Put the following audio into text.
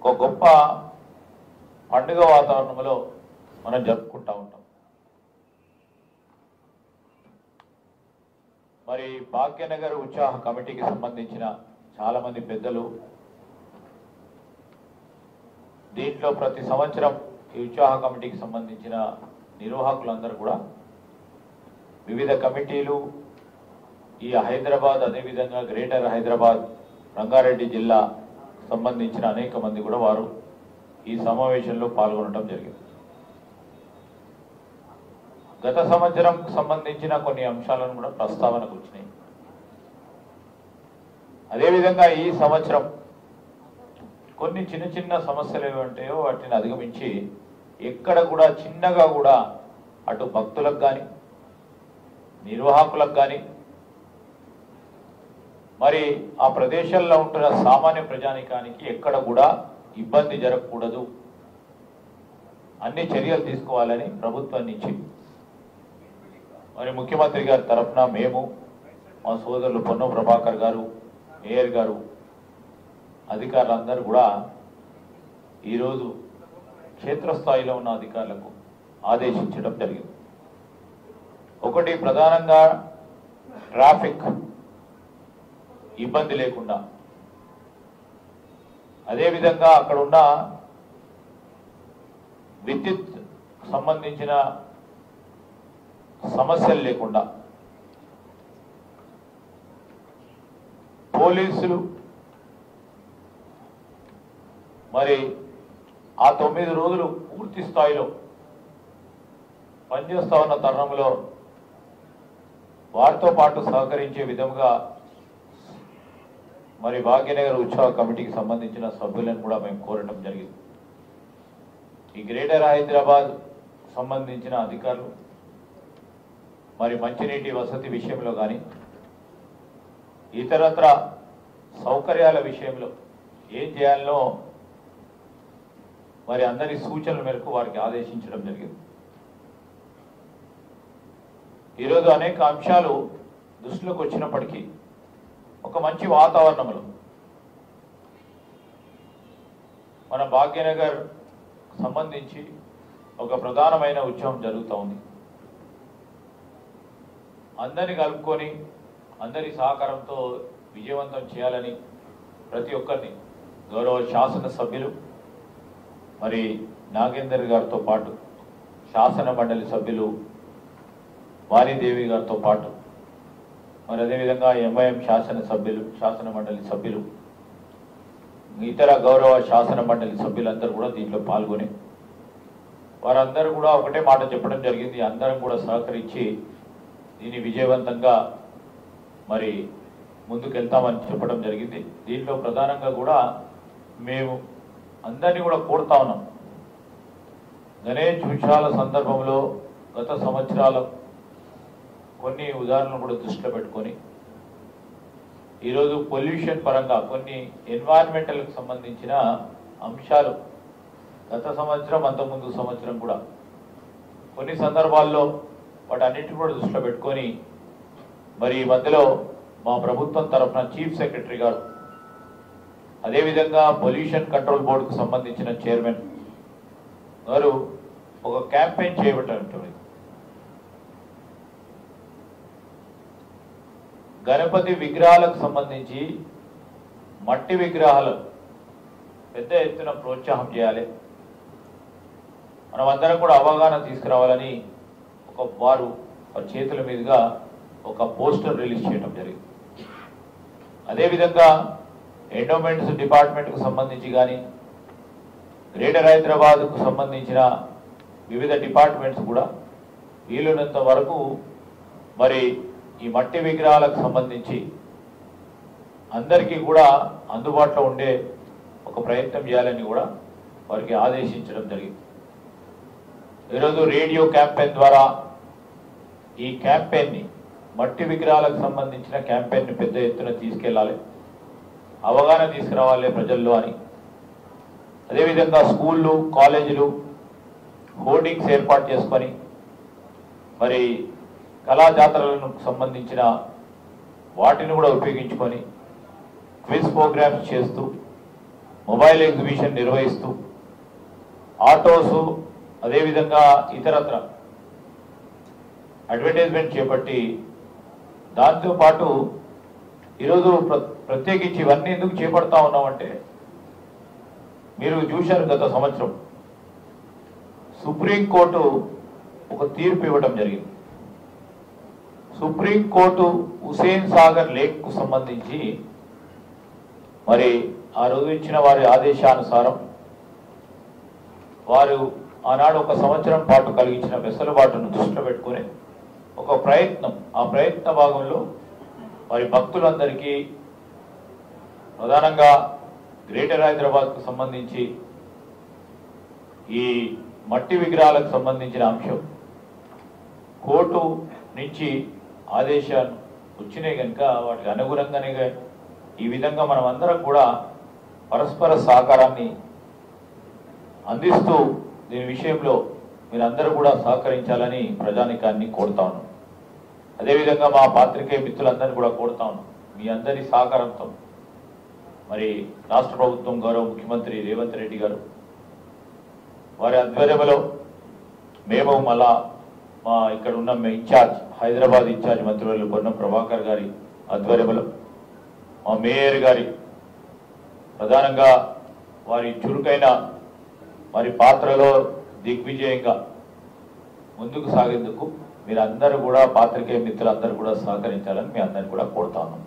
ఒక గొప్ప పండుగ వాతావరణంలో మనం జరుపుకుంటూ ఉంటాం. మరి భాగ్యనగర్ ఉత్సాహ కమిటీకి సంబంధించిన చాలామంది పెద్దలు దీంట్లో ప్రతి సంవత్సరం ఈ ఉత్సాహ కమిటీకి సంబంధించిన నిర్వాహకులందరూ కూడా వివిధ కమిటీలు ఈ హైదరాబాద్ అదేవిధంగా గ్రేటర్ హైదరాబాద్ రంగారెడ్డి జిల్లా సంబంధించిన అనేక మంది కూడా వారు ఈ సమావేశంలో పాల్గొనడం జరిగింది. గత సంవత్సరం సంబంధించిన కొన్ని అంశాలను కూడా ప్రస్తావనకు వచ్చినాయి. అదేవిధంగా ఈ సంవత్సరం కొన్ని చిన్న చిన్న సమస్యలు ఏమంటాయో వాటిని అధిగమించి ఎక్కడ కూడా చిన్నగా కూడా అటు భక్తులకు కానీ నిర్వాహకులకు కానీ మరి ఆ ప్రదేశాల్లో ఉంటున్న సామాన్య ప్రజానికానికి ఎక్కడ కూడా ఇబ్బంది జరగకూడదు, అన్ని చర్యలు తీసుకోవాలని ప్రభుత్వం నుంచి మరి ముఖ్యమంత్రి గారి తరఫున మేము మా సోదరులు పొన్నం ప్రభాకర్ గారు, మేయర్ గారు, అధికారులందరూ కూడా ఈరోజు క్షేత్రస్థాయిలో ఉన్న అధికారులకు ఆదేశించడం జరిగింది. ఒకటి, ప్రధానంగా ట్రాఫిక్ ఇబ్బంది లేకుండా, అదేవిధంగా అక్కడ ఉన్న విద్యుత్ సంబంధించిన సమస్యలు లేకుండా, పోలీసులు మరి ఆ 9 రోజులు పూర్తి స్థాయిలో పనిచేస్తా ఉన్న తరుణంలో వారితో పాటు సహకరించే విధంగా మరి భాగ్యనగర్ ఉత్సవ కమిటీకి సంబంధించిన సభ్యులను కూడా మేము కోరడం జరిగింది. ఈ గ్రేటర్ హైదరాబాద్ సంబంధించిన అధికారులు మరి మంచినీటి వసతి విషయంలో కానీ ఇతరత్ర సౌకర్యాల విషయంలో ఏం చేయాలో మరి అందరి సూచనల మేరకు వారికి ఆదేశించడం జరిగింది. ఈరోజు అనేక అంశాలు దృష్టిలోకి వచ్చినప్పటికీ ఒక మంచి వాతావరణంలో మన భాగ్యనగర్ సంబంధించి ఒక ప్రధానమైన ఉత్సవం జరుగుతూ ఉంది. అందరిని కలుపుకొని అందరి సహకారంతో విజయవంతం చేయాలని ప్రతి ఒక్కరిని గౌరవ శాసన సభ్యులు మరి నాగేందర్ గారితో పాటు శాసన మండలి సభ్యులు వాణిదేవి గారితో పాటు మరి అదేవిధంగా ఎంఐఎం శాసన మండలి సభ్యులు ఇతర గౌరవ శాసన మండలి సభ్యులందరూ కూడా దీంట్లో పాల్గొని వారందరూ కూడా ఒకటే మాట చెప్పడం జరిగింది. అందరం కూడా సహకరించి దీన్ని విజయవంతంగా మరి ముందుకెళ్తామని చెప్పడం జరిగింది. దీంట్లో ప్రధానంగా కూడా మేము అందరినీ కూడా కోరుతా ఉన్నాం. గణేష్ ఉత్సవాల సందర్భంలో గత సంవత్సరాల కొన్ని ఉదాహరణలు కూడా దృష్టిలో పెట్టుకొని ఈరోజు పొల్యూషన్ పరంగా కొన్ని ఎన్వైరన్మెంటల్కి సంబంధించిన అంశాలు గత సంవత్సరం అంతకుముందు సంవత్సరం కూడా కొన్ని సందర్భాల్లో వాటన్నిటిని కూడా దృష్టిలో పెట్టుకొని మరి ఈ మధ్యలో మా ప్రభుత్వం తరఫున చీఫ్ సెక్రటరీ గారు అదేవిధంగా పొల్యూషన్ కంట్రోల్ బోర్డుకు సంబంధించిన చైర్మన్ గారు ఒక క్యాంపెయిన్ చేపట్టారు. గణపతి విగ్రహాలకు సంబంధించి మట్టి విగ్రహాలు పెద్ద ఎత్తున ప్రోత్సాహం చేయాలి, మనం అందరం కూడా అవగాహన తీసుకురావాలని వారు చేతుల మీదుగా ఒక పోస్టర్ రిలీజ్ చేయడం జరిగింది. అదేవిధంగా ఎండోమెంట్స్ డిపార్ట్మెంట్కు సంబంధించి కానీ గ్రేటర్ హైదరాబాద్కు సంబంధించిన వివిధ డిపార్ట్మెంట్స్ కూడా వీలున్నంత వరకు మరి ఈ మట్టి విగ్రహాలకు సంబంధించి అందరికీ కూడా అందుబాటులో ఉండే ఒక ప్రయత్నం చేయాలని కూడా వారికి ఆదేశించడం జరిగింది. ఈరోజు రేడియో క్యాంపెయిన్ ద్వారా ఈ క్యాంపెయిన్ని మట్టి విగ్రహాలకు సంబంధించిన క్యాంపెయిన్ని పెద్ద ఎత్తున తీసుకెళ్లాలి, అవగాహన తీసుకురావాలి ప్రజల్లో అని. అదేవిధంగా స్కూళ్ళు కాలేజీలు హోర్డింగ్స్ ఏర్పాటు చేసుకొని మరి కళా జాతరలకు సంబంధించిన వాటిని కూడా ఉపయోగించుకొని క్విజ్ ప్రోగ్రామ్స్ చేస్తూ మొబైల్ ఎగ్జిబిషన్ నిర్వహిస్తూ ఆటోసు అదేవిధంగా ఇతరత్ర అడ్వర్టైజ్మెంట్ చేపట్టి దాంతోపాటు ఈరోజు ప్రత్యేకించి ఇవన్నీ ఎందుకు చేపడతా ఉన్నామంటే మీరు చూశారు గత సంవత్సరం సుప్రీంకోర్టు ఒక తీర్పు ఇవ్వడం జరిగింది. సుప్రీంకోర్టు హుసేన్ సాగర్ లేక్కు సంబంధించి మరి ఆ రోజు ఇచ్చిన వారి ఆదేశానుసారం వారు ఆనాడు ఒక సంవత్సరం పాటు కలిగించిన వెసులుబాటును దృష్టిలో పెట్టుకుని ఒక ప్రయత్నం, ఆ ప్రయత్న భాగంలో వారి భక్తులందరికీ ప్రధానంగా గ్రేటర్ హైదరాబాద్కు సంబంధించి ఈ మట్టి విగ్రహాలకు సంబంధించిన అంశం కోర్టు నుంచి ఆదేశాలు వచ్చినాయి కనుక వాటికి అనుగుణంగానే ఈ విధంగా మనం అందరం కూడా పరస్పర సహకారాన్ని అందిస్తూ దీని విషయంలో మీరందరూ కూడా సహకరించాలని ప్రజానికాన్ని కోరుతా ఉన్నాం. అదేవిధంగా మా పాత్రికేయ మిత్రులందరినీ కూడా కోరుతా ఉన్నాం, మీ అందరి సహకారంతో మరి రాష్ట్ర ప్రభుత్వం గౌరవ ముఖ్యమంత్రి రేవంత్ రెడ్డి గారు వారి ఆధ్వర్యంలో మేము మళ్ళా మా ఇక్కడ ఉన్న ఇన్ఛార్జ్ హైదరాబాద్ ఇన్ఛార్జ్ మంత్రివర్యులు పొన్నం ప్రభాకర్ గారి ఆధ్వర్యంలో మా మేయర్ గారి ప్రధానంగా వారి చురుకైన వారి పాత్రలో దిగ్విజయంగా ముందుకు సాగేందుకు మీరందరూ కూడా పాత్రికేయ మిత్రులందరూ కూడా సహకరించాలని మీ అందరిని కూడా కోరుతా ఉన్నాం.